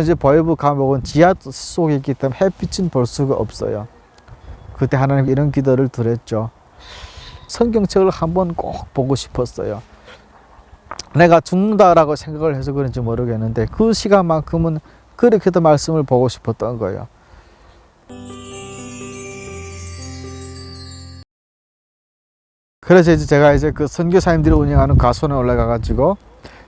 이제 보헤브 감옥은 지하 속에 있기 때문에 햇빛은 볼 수가 없어요. 그때 하나님 이런 기도를 드렸죠. 성경책을 한번 꼭 보고 싶었어요. 내가 죽는다라고 생각을 해서 그런지 모르겠는데 그 시간만큼은 그렇게도 말씀을 보고 싶었던 거예요. 그래서 이제 제가 이제 그 선교사님들이 운영하는 가수원에 올라가가지고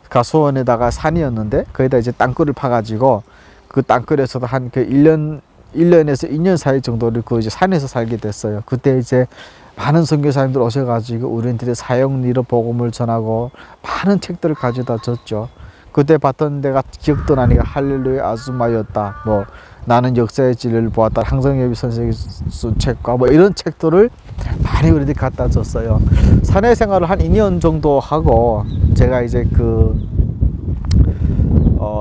가수원에다가 산이었는데 거기다 이제 땅굴을 파가지고 그 땅굴에서도 한 그 1년에서 2년 사이 정도를 그 이제 산에서 살게 됐어요. 그때 이제 많은 선교사님들 오셔가지고 우리들의 사형리로 복음을 전하고 많은 책들을 가져다 줬죠. 그때 봤던 데가 기억도 나니까 할렐루야 아줌마였다. 뭐 나는 역사의 진리를 보았다. 항성예비 선생이 쓴 책과 뭐 이런 책들을 많이 우리들이 갖다 줬어요. 사내 생활을 한 2년 정도 하고 제가 이제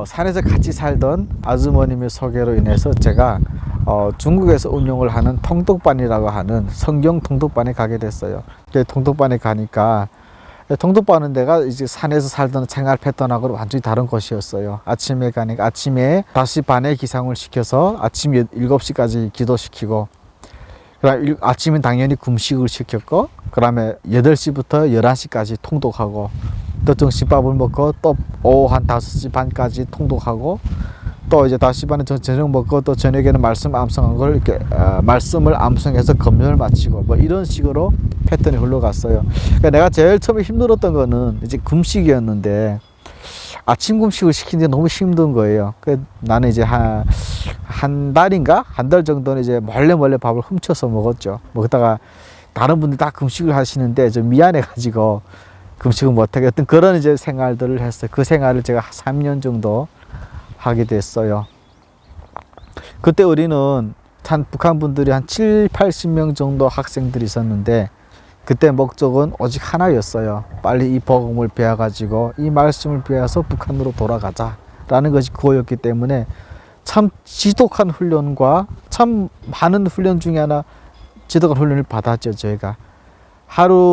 산에서 같이 살던 아주머님의 소개로 인해서 제가 중국에서 운영을 하는 통독반이라고 하는 성경 통독반에 가게 됐어요. 통독반에 가니까 통독반은 데가 이제 산에서 살던 생활 패턴하고 완전히 다른 곳이었어요. 아침에 가니까 아침에 5시 반에 기상을 시켜서 아침 7시까지 기도시키고 그다음 아침은 당연히 금식을 시켰고 그다음에 8시부터 11시까지 통독하고 또 점심밥을 먹고 또 오후 한 5시 반까지 통독하고 또 이제 5시 반에 저녁 먹고 또 저녁에는 말씀 암송한 걸 이렇게 말씀을 암송해서 검열을 마치고 뭐 이런 식으로 패턴이 흘러갔어요. 그러니까 내가 제일 처음에 힘들었던 거는 이제 금식이었는데 아침 금식을 시키는데 너무 힘든 거예요. 그래서 나는 이제 한 달인가 한 달 정도는 이제 몰래 밥을 훔쳐서 먹었죠. 먹다가 다른 분들 다 금식을 하시는데 좀 미안해가지고 금식을 못하게 어떤 그런 이제 생활들을 했어요. 그 생활을 제가 3년 정도 하게 됐어요. 그때 우리는 북한 분들이 한 80명 정도 학생들이 있었는데 그때 목적은 오직 하나였어요. 빨리 이 복음을 배워가지고 이 말씀을 배워서 북한으로 돌아가자라는 것이 그거였기 때문에 참 지독한 훈련과 참 많은 훈련 중에 하나 지독한 훈련을 받았죠. 저희가 하루에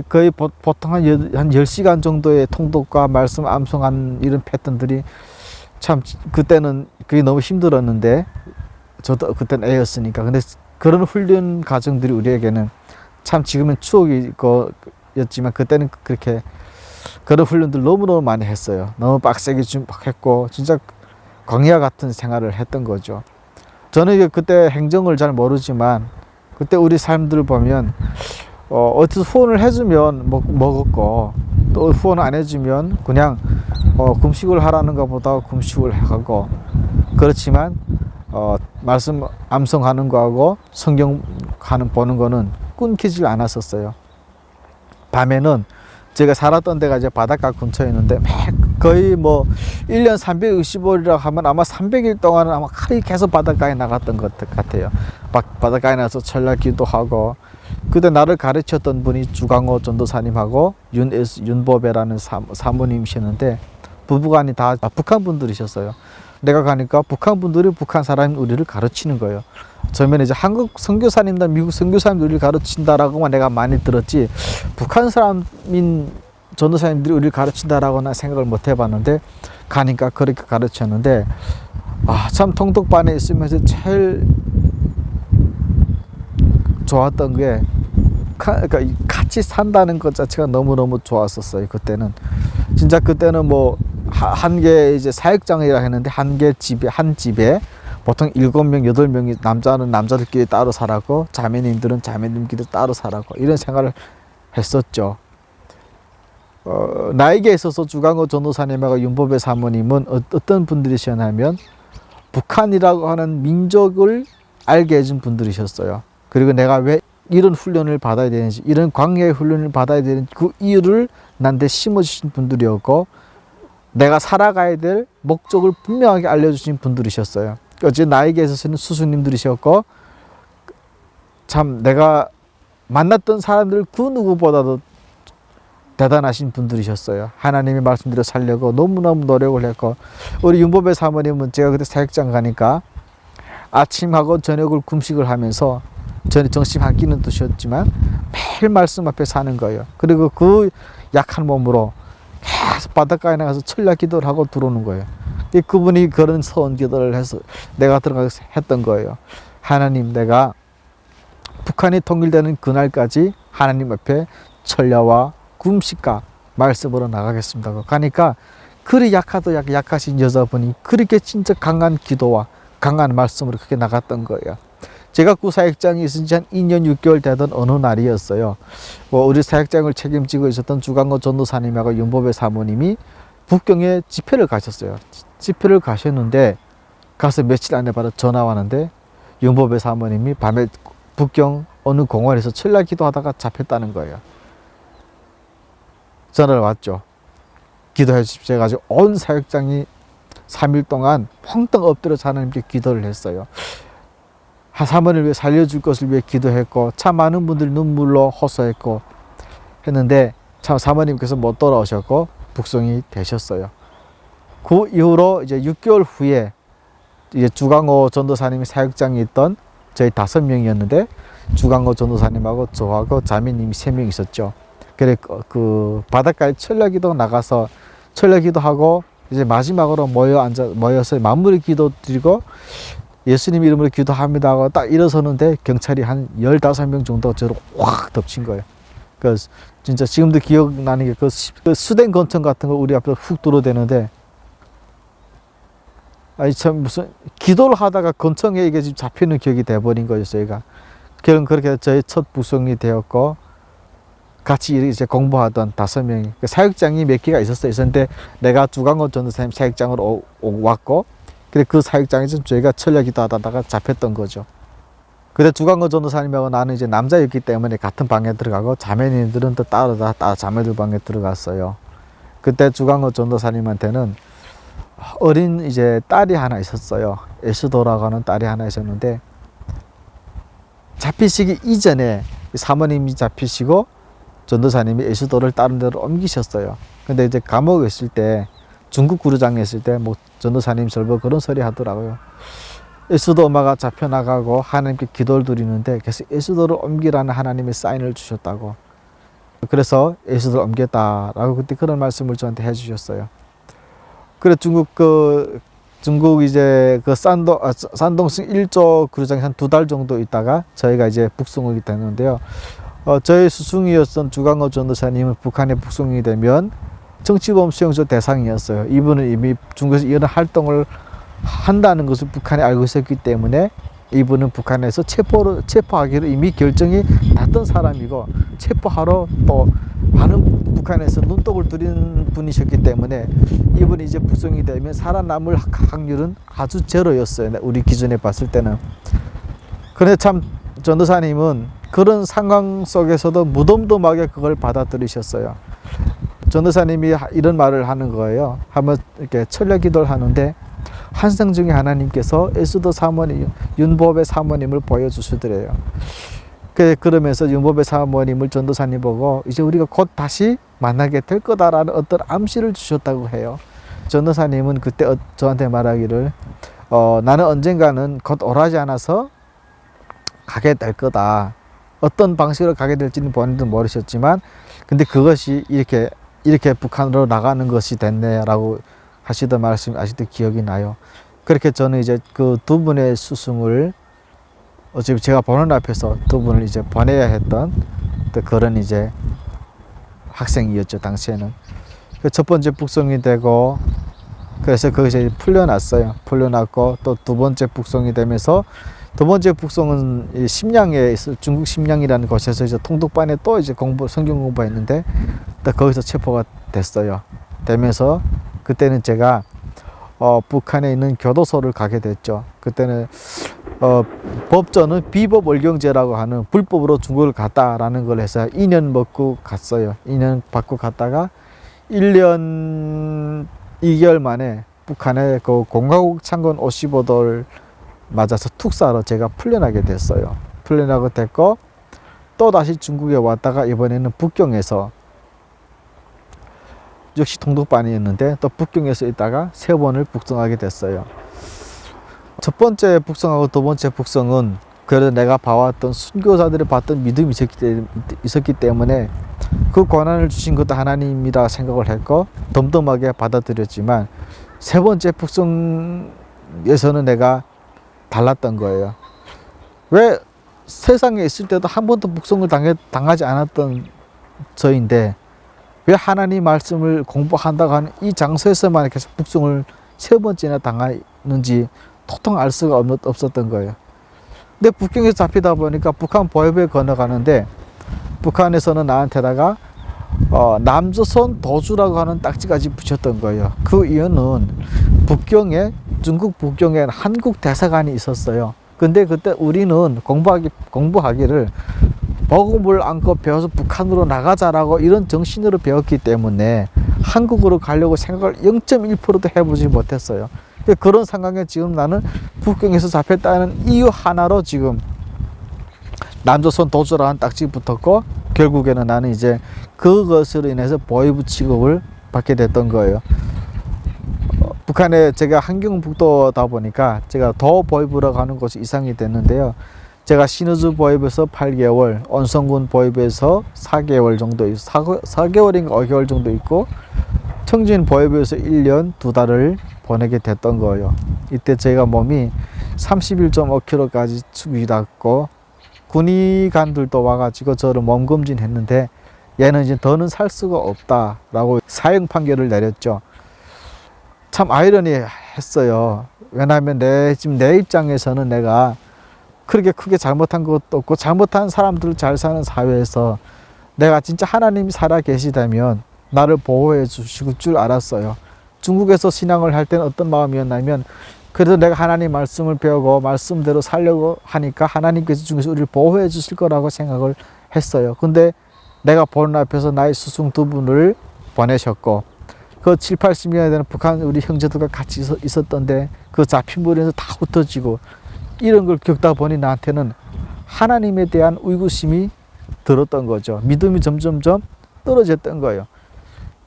거의 보통 한 10시간 정도의 통독과 말씀 암송한 이런 패턴들이 참 그때는 그게 너무 힘들었는데 저도 그때는 애였으니까 근데 그런 훈련 과정들이 우리에게는 참 지금은 추억이 였지만 그때는 그렇게 그런 훈련들 너무너무 많이 했어요. 너무 빡세게 좀 했고 진짜 광야 같은 생활을 했던 거죠. 저는 그때 행정을 잘 모르지만 그때 우리 삶들을 보면 어디서 후원을 해주면 먹었고 또 후원 안 해주면 그냥 금식을 하라는 것보다 금식을 하고 그렇지만 말씀 암송하는 거하고 성경 보는 거는 끊기질 않았었어요. 밤에는 제가 살았던 데가 이제 바닷가 근처였는데 거의 뭐 1년 365일이라고 하면 아마 300일 동안은 아마 거의 계속 바닷가에 나갔던 것 같아요. 바닷가에 나가서 철야 기도하고 그때 나를 가르쳤던 분이 주강호 전도사님하고 윤보배라는 사모님이셨는데 부부간이 다 북한 분들이셨어요. 내가 가니까 북한 분들이 북한 사람이 우리를 가르치는 거예요. 처음에는 이제 한국 선교사님이나 미국 선교사님들이 우리를 가르친다라고만 내가 많이 들었지 북한 사람인 전도사님들이 우리를 가르친다라고는 생각을 못 해봤는데 가니까 그렇게 가르쳤는데 참 통독반에 있으면서 제일 좋았던 게 그러니까 같이 산다는 것 자체가 너무너무 좋았었어요. 그때는 진짜 그때는 뭐 한 개 이제 사역장이라 했는데 한 집에 보통 7명, 8명이 남자는 남자들끼리 따로 살았고 자매님들은 자매님끼리 따로 살았고 이런 생활을 했었죠. 나에게 있어서 주강호 전도사님하고 윤보배 사모님은 어떤 분들이셨냐면 북한이라고 하는 민족을 알게 해준 분들이셨어요. 그리고 내가 왜 이런 훈련을 받아야 되는지 이런 광야의 훈련을 받아야 되는지 그 이유를 나한테 심어주신 분들이었고 내가 살아가야 될 목적을 분명하게 알려주신 분들이셨어요. 어제 나에게 있어서는 스승님들이셨고 참 내가 만났던 사람들 그 누구보다도 대단하신 분들이셨어요. 하나님의 말씀대로 살려고 너무너무 노력을 했고 우리 윤보배 사모님은 제가 그때 사역장 가니까 아침하고 저녁을 금식을 하면서 전에 정신 한 끼는 드셨지만 매일 말씀 앞에 사는 거예요. 그리고 그 약한 몸으로 계속 바닷가에 나가서 철야 기도를 하고 들어오는 거예요. 그분이 그런 서원 기도를 해서 내가 들어가서 했던 거예요. 하나님, 내가 북한이 통일되는 그날까지 하나님 앞에 천야와 금식과 말씀으로 나가겠습니다. 가니까 그리 약하도 약하신 여자분이 그렇게 진짜 강한 기도와 강한 말씀으로 그렇게 나갔던 거예요. 제가 그 사역장이 있은 지 한 2년 6개월 되던 어느 날이었어요. 우리 사역장을 책임지고 있었던 주강호 전도사님하고 윤보배 사모님이 북경에 집회를 가셨어요. 집회를 가셨는데 가서 며칠 안에 바로 전화 왔는데 윤보배 사모님이 밤에 북경 어느 공원에서 철야 기도하다가 잡혔다는 거예요. 전화를 왔죠. 기도해 주십시오 해가지고 온 사역장이 3일 동안 펑떡 엎드려서 하나님께 기도를 했어요. 사모님을 위해 살려줄 것을 위해 기도했고 참 많은 분들이 눈물로 호소했고 했는데 참 사모님께서 못 돌아오셨고 북송이 되셨어요. 그 이후로 이제 6개월 후에 이제 주강호 전도사님이 사역장에 있던 저희 5명이었는데 주강호 전도사님하고 저하고 자매님이 3명 있었죠. 그래 그 바닷가에 철야기도 나가서 철야기도하고 이제 마지막으로 모여서 마무리 기도 드리고 예수님 이름으로 기도합니다 하고 딱 일어서는데 경찰이 한 15명 정도 저를 확 덮친 거예요. 그 진짜 지금도 기억나는 게 그 수댕 권총 같은 거 우리 앞에 훅 들어대는데 아니 참 무슨 기도를 하다가 권총에 이게 지금 잡히는 격이 돼버린 거예요. 저희가 결국 그렇게 저희 첫 북송이 되었고 같이 이제 공부하던 5명이 사역장이 몇 개가 있었는데 내가 주강호 전도사님 사역장으로 왔고 그래 그 사역장에서 저희가 철야기도 하다가 잡혔던 거죠. 근데 주강호 전도사님하고 나는 이제 남자였기 때문에 같은 방에 들어가고 자매님들은 또 따로 자매들 방에 들어갔어요. 그때 주강호 전도사님한테는 어린 이제 딸이 하나 있었어요. 에스도라고 하는 딸이 하나 있었는데 잡히시기 이전에 사모님이 잡히시고 전도사님이 에스도를 다른 데로 옮기셨어요. 근데 이제 감옥에 있을 때 중국 구르장에 있을 때 뭐 전도사님 절보 그런 소리 하더라고요. 에스도 엄마가 잡혀나가고 하나님께 기도를 드리는데 그래서 에스도를 옮기라는 하나님의 사인을 주셨다고. 그래서 에스도를 옮겼다라고 그때 그런 말씀을 저한테 해주셨어요. 그래 중국 이제 그 산동성 1조 구르장에 한 2달 정도 있다가 저희가 이제 북송이 됐는데요. 저희 스승이었던 주강호 전도사님은 북한에 북송이 되면 정치범 수용소 대상이었어요. 이분은 이미 중국에서 이런 활동을 한다는 것을 북한에 알고 있었기 때문에 이분은 북한에서 체포하기로 이미 결정이 났던 사람이고 체포하러 또 많은 북한에서 눈독을 들인 분이셨기 때문에 이분이 이제 북송이 되면 살아남을 확률은 아주 제로였어요. 우리 기준에 봤을 때는. 그런데 참 전도사님은 그런 상황 속에서도 무덤덤하게 그걸 받아들이셨어요. 전도사님이 이런 말을 하는 거예요. 한번 이렇게 철야 기도를 하는데 환상 중에 하나님께서 에스도 사모님, 윤보배 사모님을 보여주시더래요. 그러면서 윤보배 사모님을 전도사님 보고 이제 우리가 곧 다시 만나게 될 거다라는 어떤 암시를 주셨다고 해요. 전도사님은 그때 저한테 말하기를 나는 언젠가는 곧 오라지 않아서 가게 될 거다. 어떤 방식으로 가게 될지는 본인도 모르셨지만 근데 그것이 이렇게 북한으로 나가는 것이 됐네라고 하시던 말씀이 아직도 기억이 나요. 그렇게 저는 이제 그 2분의 스승을 어차피 제가 보는 앞에서 2분을 이제 보내야 했던 또 그런 이제 학생이었죠. 당시에는. 첫 번째 북송이 되고 그래서 거기서 이제 풀려났어요. 풀려났고 또 2번째 북송이 되면서 2번째 북송은 심양에 있을 중국 심양이라는 곳에서 이제 통독반에 또 이제 성경 공부했는데 또 거기서 체포가 됐어요. 되면서 그때는 제가 북한에 있는 교도소를 가게 됐죠. 그때는 법조는 비법 월경제라고 하는 불법으로 중국을 갔다라는 걸 해서 2년 먹고 갔어요. 2년 받고 갔다가 1년 2개월 만에 북한의 그 공화국 창건 55돌 맞아서 특사로 제가 풀려나게 됐어요. 풀려나게 됐고 또 다시 중국에 왔다가 이번에는 북경에서 역시 통독반이었는데 또 북경에서 있다가 3번을 북송하게 됐어요. 첫 번째 북송하고 2번째 북송은 그래도 내가 봐왔던 순교자들이 봤던 믿음이 있었기 때문에 그 권한을 주신 것도 하나님이라 생각을 했고 덤덤하게 받아들였지만 세 번째 북송에서는 내가 달랐던 거예요. 왜 세상에 있을 때도 한 번도 북송을 당하지 않았던 저인데 왜 하나님 말씀을 공부한다고 하는 이 장소에서만 계속 북송을 세 번째나 당하는지 도통 알 수가 없었던 거예요. 근데 북경에서 잡히다 보니까 북한 보협에 건너가는데 북한에서는 나한테다가 남조선 도주라고 하는 딱지까지 붙였던 거예요. 그 이유는 중국 북경에 한국 대사관이 있었어요. 근데 그때 우리는 공부하기를 복음을 안고 배워서 북한으로 나가자라고 이런 정신으로 배웠기 때문에 한국으로 가려고 생각을 0.1%도 해보지 못했어요. 그런 상황에 지금 나는 북경에서 잡혔다는 이유 하나로 지금 남조선 도주라는 딱지 붙었고, 결국에는 나는 이제 그것으로 인해서 보위부 취급을 받게 됐던 거예요. 북한에 제가 한경북도다 보니까 제가 도 보위부라고 하는 곳이 이상이 됐는데요. 제가 신의주 보위부에서 8개월, 온성군 보위부에서 4개월 정도, 4개월인가 5개월 정도 있고, 청진 보위부에서 1년 2달을 보내게 됐던 거예요. 이때 제가 몸이 31.5kg까지 축이 닿고, 군의관들도 와가지고 저를 몸검진 했는데, 얘는 이제 더는 살 수가 없다라고 사형 판결을 내렸죠. 참 아이러니했어요. 왜냐하면 지금 내 입장에서는 내가 그렇게 크게 잘못한 것도 없고, 잘못한 사람들 잘 사는 사회에서 내가 진짜 하나님이 살아 계시다면 나를 보호해 주실 줄 알았어요. 중국에서 신앙을 할 때는 어떤 마음이었냐면, 그래도 내가 하나님 말씀을 배우고 말씀대로 살려고 하니까 하나님께서 중에서 우리를 보호해 주실 거라고 생각을 했어요. 근데 내가 보는 앞에서 나의 스승 두 분을 보내셨고, 그 7, 80년에 되는 북한 우리 형제들과 같이 있었던데 그 잡힌 물에서 다 흩어지고, 이런 걸 겪다 보니 나한테는 하나님에 대한 의구심이 들었던 거죠. 믿음이 점점점 떨어졌던 거예요.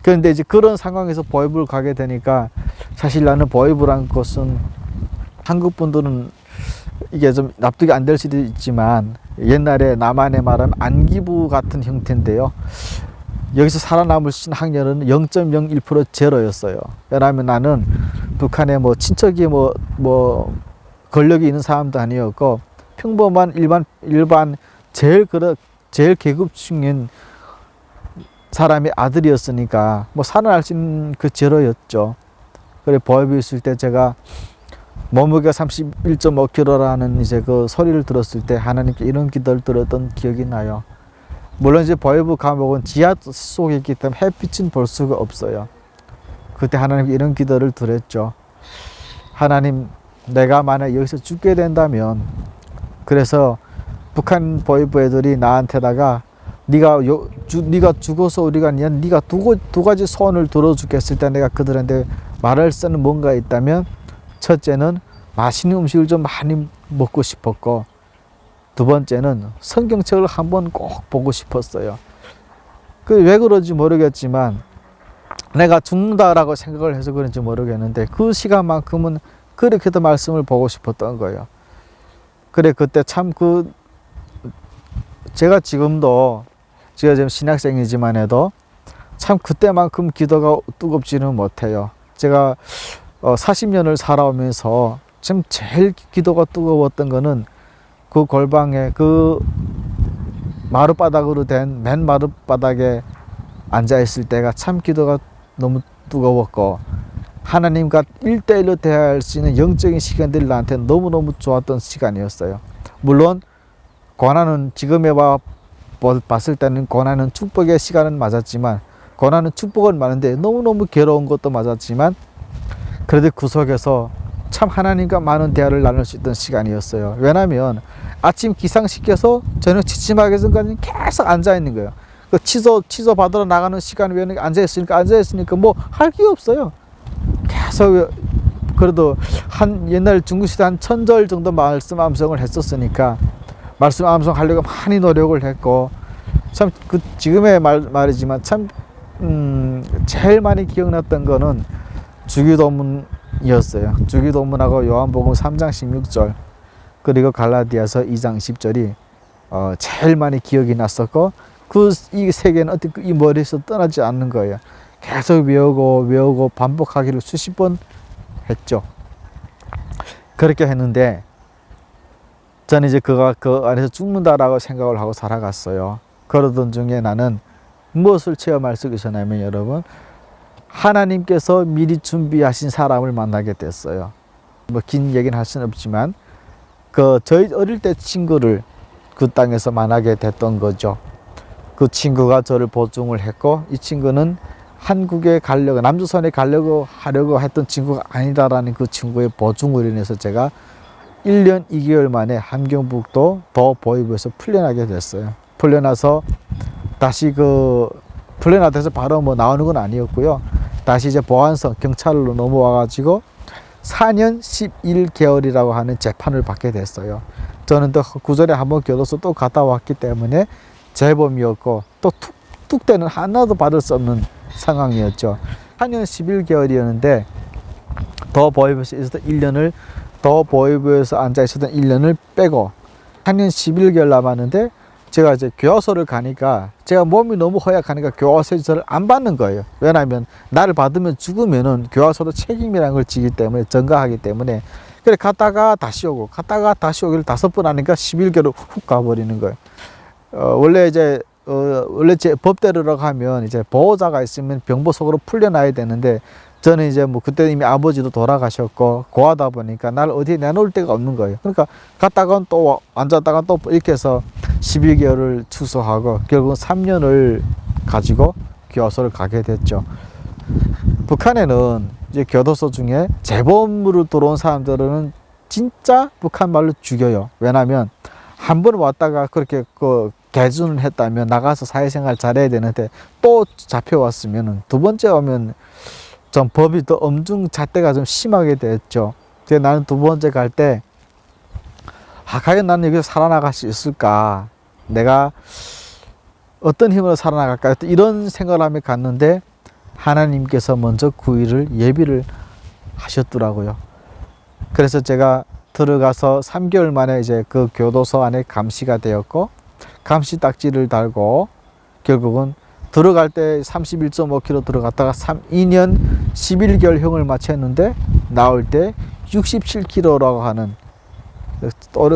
그런데 이제 그런 상황에서 보위부를 가게 되니까, 사실 나는 보위부란 것은 한국 분들은 이게 좀 납득이 안 될 수도 있지만, 옛날에 남한에 말하면 안기부 같은 형태인데요. 여기서 살아남을 수 있는 확률은 0.01% 제로였어요. 왜냐하면 나는 북한에 뭐 친척이 뭐 권력이 있는 사람도 아니었고, 평범한 일반 제일 계급층인 사람의 아들이었으니까 뭐 살아날 수 있는 그 제로였죠. 그래 보위부에 있을 때 제가 몸무게가 31.5kg라는 이제 그 소리를 들었을 때 하나님께 이런 기도를 들었던 기억이 나요. 물론 이제 보위부 감옥은 지하 속에 있기 때문에 햇빛은 볼 수가 없어요. 그때 하나님께 이런 기도를 드렸죠. 하나님, 내가 만약 여기서 죽게 된다면, 그래서 북한 보위부 애들이 나한테다가 네가 죽어서 우리가 네가 두 가지 소원을 들어주겠을 때 내가 그들한테 말할 수는 뭔가 있다면, 첫째는 맛있는 음식을 좀 많이 먹고 싶었고, 두 번째는 성경책을 한번 꼭 보고 싶었어요. 왜 그런지 모르겠지만 내가 죽는다라고 생각을 해서 그런지 모르겠는데, 그 시간만큼은 그렇게도 말씀을 보고 싶었던 거예요. 그래 그때 참 제가 지금 신학생이지만 해도 참 그때만큼 기도가 뜨겁지는 못해요. 제가 40년을 살아오면서 참 제일 기도가 뜨거웠던 거는 그 골방에 그 마룻바닥으로 된 맨 마룻바닥에 앉아 있을 때가 참 기도가 너무 뜨거웠고, 하나님과 1대1로 대화할 수 있는 영적인 시간들이 나한테 너무너무 좋았던 시간이었어요. 물론 고난은 지금에 봤을 때는 고난은 축복의 시간은 맞았지만, 고난은 축복은 많은데 너무너무 괴로운 것도 맞았지만, 그래도 그 속에서 참 하나님과 많은 대화를 나눌 수 있던 시간이었어요. 왜냐하면 아침 기상시켜서 저녁 취침하기 전까지 계속 앉아있는 거예요. 그 취소 받으러 나가는 시간 외에는 앉아있으니까 뭐 할 게 없어요. 계속. 그래도 옛날 중국시대 한 1000절 정도 말씀 암송을 했었으니까 말씀 암송 하려고 많이 노력을 했고, 참 지금의 말이지만 참 제일 많이 기억났던 거는 주기도문이었어요. 주기도문하고 요한복음 3장 16절 그리고 갈라디아서 2장 10절이 제일 많이 기억이 났었고, 이 세 개는 어떻게 이 머리에서 떠나지 않는 거예요. 계속 외우고 반복하기를 수십 번 했죠. 그렇게 했는데 저는 이제 그가 그 안에서 죽는다라고 생각을 하고 살아갔어요. 그러던 중에 나는 무엇을 체험할 수 있었냐면 여러분, 하나님께서 미리 준비하신 사람을 만나게 됐어요. 뭐 긴 얘기는 할 수는 없지만 저희 어릴 때 친구를 그 땅에서 만나게 됐던 거죠. 그 친구가 저를 보증을 했고, 이 친구는 한국에 가려고, 남조선에 하려고 했던 친구가 아니다라는 그 친구의 보증으로 인해서 제가 1년 2개월 만에 함경북도 더 보위부에서 풀려나게 됐어요. 풀려나서 다시 풀려나서 바로 뭐 나오는 건 아니었고요. 다시 이제 보안성 경찰로 넘어와가지고 4년 11개월이라고 하는 재판을 받게 됐어요. 저는 또 구전에 한번 교도소 또 갔다 왔기 때문에 재범이었고, 또 툭대는 하나도 받을 수 없는 상황이었죠. 4년 11개월이었는데 더 보위부에서 있었던 1년을, 더 보위부에서 앉아 있었던 1년을 빼고 4년 11개월 남았는데, 제가 이제 교화소를 가니까 제가 몸이 너무 허약하니까 교화소에서 저를 안 받는 거예요. 왜냐하면 나를 받으면 죽으면은 교화소도 책임이라는 걸 지기 때문에, 전가하기 때문에. 그래 갔다가 다시 오고 갔다가 다시 오기를 5번 하니까 11개월 훅 가버리는 거예요. 원래 제 법대로라고 하면 이제 보호자가 있으면 병보 속으로 풀려나야 되는데, 저는 이제 뭐 그때 이미 아버지도 돌아가셨고 고하다 보니까 날 어디에 내놓을 데가 없는 거예요. 그러니까 갔다가 또 앉았다가 또 이렇게 해서 12개월을 추소하고 결국 3년을 가지고 교화소를 가게 됐죠. 북한에는 이제 교도소 중에 재범으로 들어온 사람들은 진짜 북한 말로 죽여요. 왜냐하면 한 번 왔다가 그렇게 개준을 했다면 나가서 사회생활 잘해야 되는데, 또 잡혀왔으면 두 번째 오면 좀 법이 더 엄중 잣대가 좀 심하게 됐죠. 그래서 나는 두 번째 갈 때, 과연 나는 여기서 살아나갈 수 있을까? 내가 어떤 힘으로 살아나갈까? 이런 생각을 하며 갔는데, 하나님께서 먼저 예비를 하셨더라고요. 그래서 제가 들어가서 3개월 만에 이제 그 교도소 안에 감시가 되었고, 감시 딱지를 달고, 결국은 들어갈 때 31.5km 들어갔다가 2년 11개월 형을 마쳤는데, 나올 때 67kg라고 하는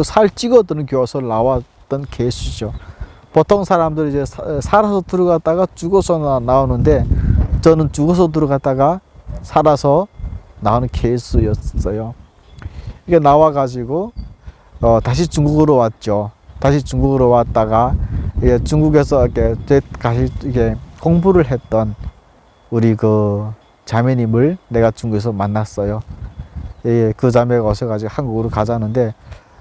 살 찍어드는 교화소를 나왔던 케이스죠. 보통 사람들이 이제 살아서 들어갔다가 죽어서 나오는데, 저는 죽어서 들어갔다가 살아서 나오는 케이스였어요. 이게 나와가지고 다시 중국으로 왔죠. 다시 중국으로 왔다가 중국에서 이렇게 공부를 했던 우리 그 자매님을 내가 중국에서 만났어요. 그 자매가 오셔가지고 한국으로 가자는데,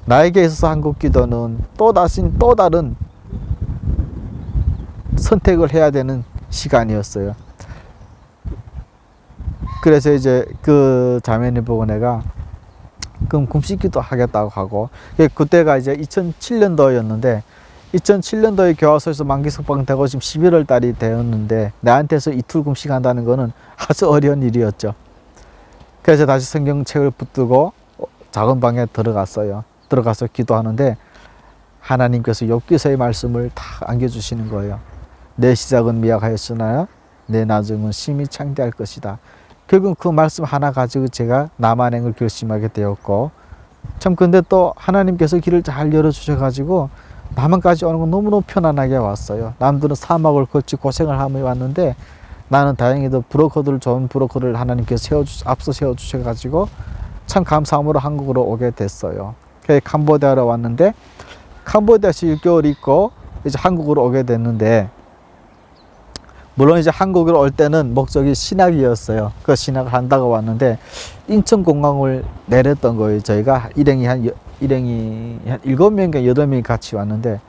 나에게 있어서 한국 기도는 또 다른 선택을 해야 되는 시간이었어요. 그래서 이제 그 자매님 보고 내가 그럼 금식기도 하겠다고 하고, 그때가 이제 2007년도였는데 2007년도에 교화소에서 만기 석방되고 지금 11월 달이 되었는데, 나한테서 이틀 금식한다는 거는 아주 어려운 일이었죠. 그래서 다시 성경책을 붙들고 작은 방에 들어갔어요. 들어가서 기도하는데 하나님께서 욥기서의 말씀을 다 안겨주시는 거예요. 내 시작은 미약하였으나 내 나중은 심히 창대할 것이다. 결국 그 말씀 하나 가지고 제가 남한행을 결심하게 되었고, 참 근데 또 하나님께서 길을 잘 열어주셔가지고 남한까지 오는 건 너무너무 편안하게 왔어요. 남들은 사막을 거치 고생을 하며 왔는데, 나는 다행히도 좋은 브로커를 하나님께서 앞서 세워주셔가지고 참 감사함으로 한국으로 오게 됐어요. 그래서 캄보디아로 왔는데, 캄보디아에서 6개월 있고 이제 한국으로 오게 됐는데, 물론 이제 한국으로 올 때는 목적이 신학이었어요. 그 신학을 한다고 왔는데 인천공항을 내렸던 거예요. 저희가 일행이 한 7명인가 8명이 같이 왔는데,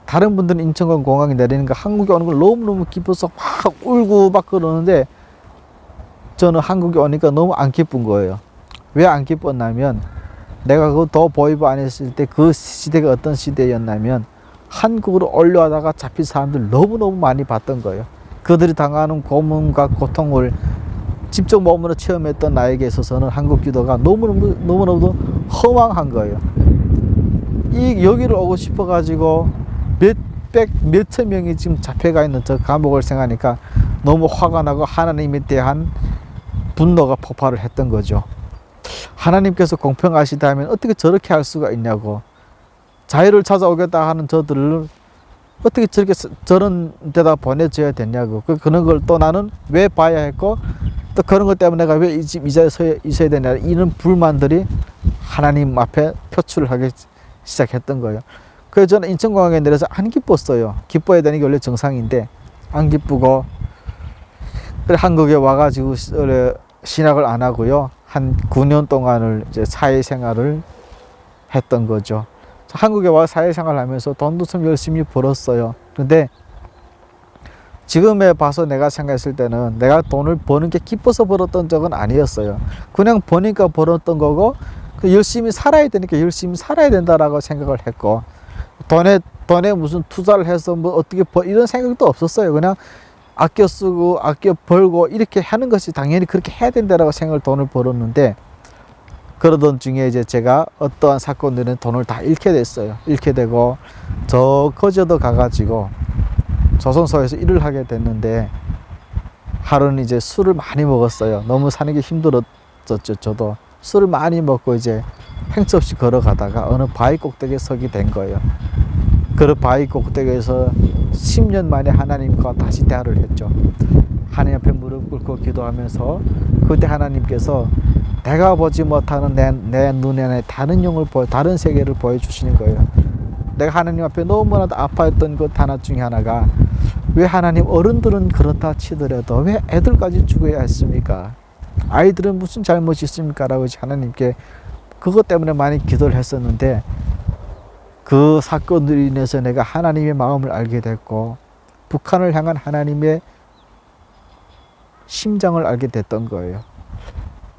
다른 분들은 인천공항에 내리는 거, 한국에 오는 걸 너무너무 기뻐서 막 울고 막 그러는데, 저는 한국에 오니까 너무 안 기쁜 거예요. 왜 안 기뻤냐면, 내가 그 더 보위부 안에 있을 때 그 시대가 어떤 시대였냐면, 한국으로 올라와다가 잡힌 사람들 너무너무 많이 봤던 거예요. 그들이 당하는 고문과 고통을 직접 몸으로 체험했던 나에게 있어서는 한국 기도가 너무너무 허망한 거예요. 여기를 오고 싶어가지고 몇천 명이 지금 잡혀가 있는 저 감옥을 생각하니까 너무 화가 나고 하나님에 대한 분노가 폭발을 했던 거죠. 하나님께서 공평하시다면 어떻게 저렇게 할 수가 있냐고. 자유를 찾아오겠다 하는 저들을 어떻게 저런 데다 보내줘야 되냐고. 그런 걸 또 나는 왜 봐야 했고, 또 그런 것 때문에 내가 왜 이 자리에 있어야 되냐, 이런 불만들이 하나님 앞에 표출하기 시작했던 거예요. 그래서 저는 인천공항에 내려서 안 기뻤어요. 기뻐야 되는 게 원래 정상인데 안 기쁘고, 그래 한국에 와가지고 신학을 안 하고요, 한 9년 동안을 이제 사회생활을 했던 거죠. 한국에 와 사회생활을 하면서 돈도 좀 열심히 벌었어요. 근데 지금에 봐서 내가 생각했을 때는 내가 돈을 버는 게 기뻐서 벌었던 적은 아니었어요. 그냥 버니까 벌었던 거고, 열심히 살아야 되니까 열심히 살아야 된다라고 생각을 했고, 돈에 무슨 투자를 해서 뭐 어떻게 이런 생각도 없었어요. 그냥 아껴 쓰고 아껴 벌고 이렇게 하는 것이 당연히 그렇게 해야 된다라고 생각을 돈을 벌었는데, 그러던 중에 이제 제가 어떠한 사건들은 돈을 다 잃게 됐어요. 잃게 되고 저 거제도 가가지고 조선소에서 일을 하게 됐는데, 하루는 이제 술을 많이 먹었어요. 너무 사는 게 힘들었었죠. 저도 술을 많이 먹고 이제 행처 없이 걸어가다가 어느 바위 꼭대기에 서게 된 거예요. 그 바위 꼭대기에서 10년 만에 하나님과 다시 대화를 했죠. 하나님 앞에 무릎 꿇고 기도하면서 그때 하나님께서 내가 보지 못하는 내 눈에 다른 영을 다른 세계를 보여주시는 거예요. 내가 하나님 앞에 너무나도 아파했던 것 하나 중에 하나가, 왜 하나님 어른들은 그렇다 치더라도 왜 애들까지 죽어야 했습니까? 아이들은 무슨 잘못이 있습니까? 라고 하나님께 그것 때문에 많이 기도를 했었는데, 그 사건으로 인해서 내가 하나님의 마음을 알게 됐고 북한을 향한 하나님의 심장을 알게 됐던 거예요.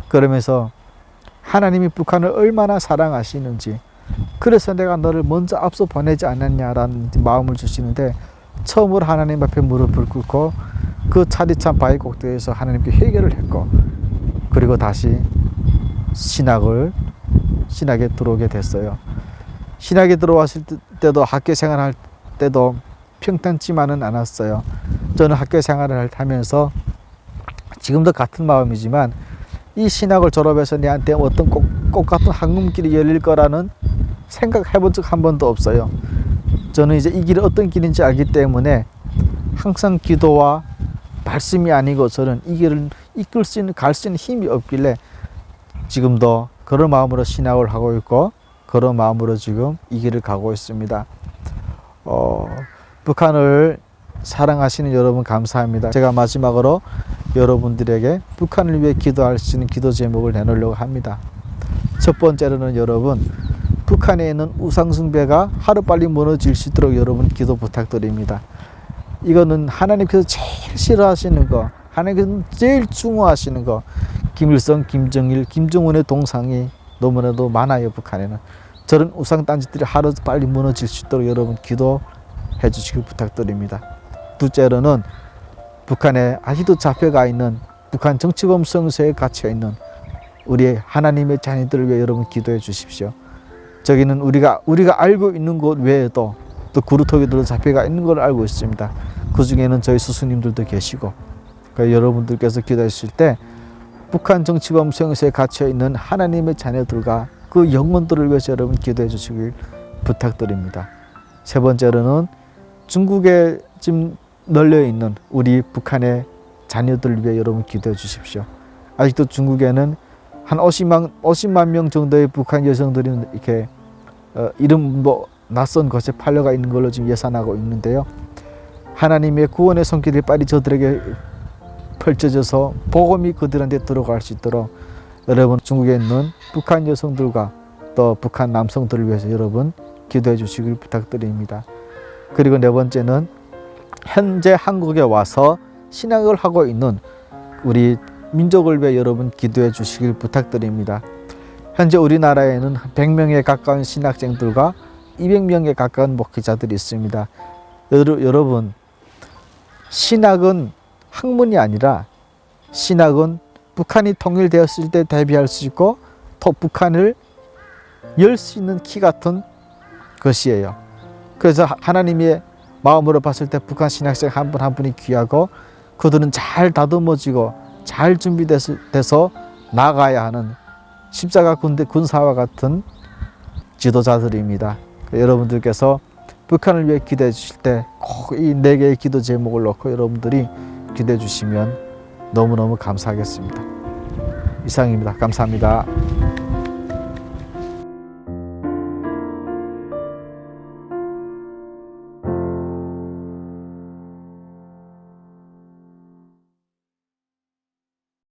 그러면서 하나님이 북한을 얼마나 사랑하시는지, 그래서 내가 너를 먼저 앞서 보내지 않았냐라는 마음을 주시는데, 처음으로 하나님 앞에 무릎을 꿇고 그 차디찬 바위 꼭대기에서 하나님께 회개를 했고, 그리고 다시 신학에 들어오게 됐어요. 신학에 들어왔을 때도 학교 생활할 때도 평탄치만은 않았어요. 저는 학교 생활을 하면서 지금도 같은 마음이지만, 이 신학을 졸업해서 내한테 어떤 꽃 같은 황금길이 열릴 거라는 생각해본 적 한 번도 없어요. 저는 이제 이 길이 어떤 길인지 알기 때문에 항상 기도와 말씀이 아니고서는 이 길을 이끌 수 있는, 갈 수 있는 힘이 없길래 지금도 그런 마음으로 신학을 하고 있고, 그런 마음으로 지금 이 길을 가고 있습니다. 북한을 사랑하시는 여러분 감사합니다. 제가 마지막으로 여러분들에게 북한을 위해 기도할 수 있는 기도 제목을 내놓으려고 합니다. 첫 번째로는 여러분, 북한에 있는 우상숭배가 하루빨리 무너질 수 있도록 여러분 기도 부탁드립니다. 이거는 하나님께서 제일 싫어하시는 거, 하나님께서 제일 중요하시는 거, 김일성, 김정일, 김정은의 동상이 너무나도 많아요. 북한에는 저런 우상단지들이 하루빨리 무너질 수 있도록 여러분 기도해 주시길 부탁드립니다. 둘째로는 북한에 아직도 잡혀가 있는, 북한 정치범 성소에 갇혀 있는 우리 하나님의 자녀들을 위해 여러분 기도해 주십시오. 저기는 우리가 알고 있는 곳 외에도 또 구루토기들도 잡혀가 있는 걸 알고 있습니다. 그 중에는 저희 스승님들도 계시고, 그러니까 여러분들께서 기도하실 때 북한 정치범 성소에 갇혀 있는 하나님의 자녀들과 그 영혼들을 위해서 여러분 기도해 주시길 부탁드립니다. 세 번째로는 중국에 지금 널려 있는 우리 북한의 자녀들을 위해 여러분 기도해 주십시오. 아직도 중국에는 한 50만 명 정도의 북한 여성들이 이렇게 이름 낯선 곳에 팔려가 있는 걸로 지금 예상하고 있는데요. 하나님의 구원의 손길이 빨리 저들에게 펼쳐져서 복음이 그들한테 들어갈 수 있도록 여러분 중국에 있는 북한 여성들과 또 북한 남성들을 위해서 여러분 기도해 주시길 부탁드립니다. 그리고 네 번째는 현재 한국에 와서 신학을 하고 있는 우리 민족을 위해 여러분 기도해 주시길 부탁드립니다. 현재 우리나라에는 100명에 가까운 신학생들과 200명에 가까운 목회자들이 있습니다. 여러분, 신학은 학문이 아니라 신학은 북한이 통일되었을 때 대비할 수 있고 또 북한을 열 수 있는 키 같은 것이에요. 그래서 하나님의 마음으로 봤을 때 북한 신학생 한 분 한 분이 귀하고, 그들은 잘 다듬어지고 잘 준비돼서 나가야 하는 십자가 군사와 같은 지도자들입니다. 여러분들께서 북한을 위해 기도해 주실 때 꼭 이 4개의 기도 제목을 놓고 여러분들이 기도해 주시면 너무너무 감사하겠습니다. 이상입니다. 감사합니다.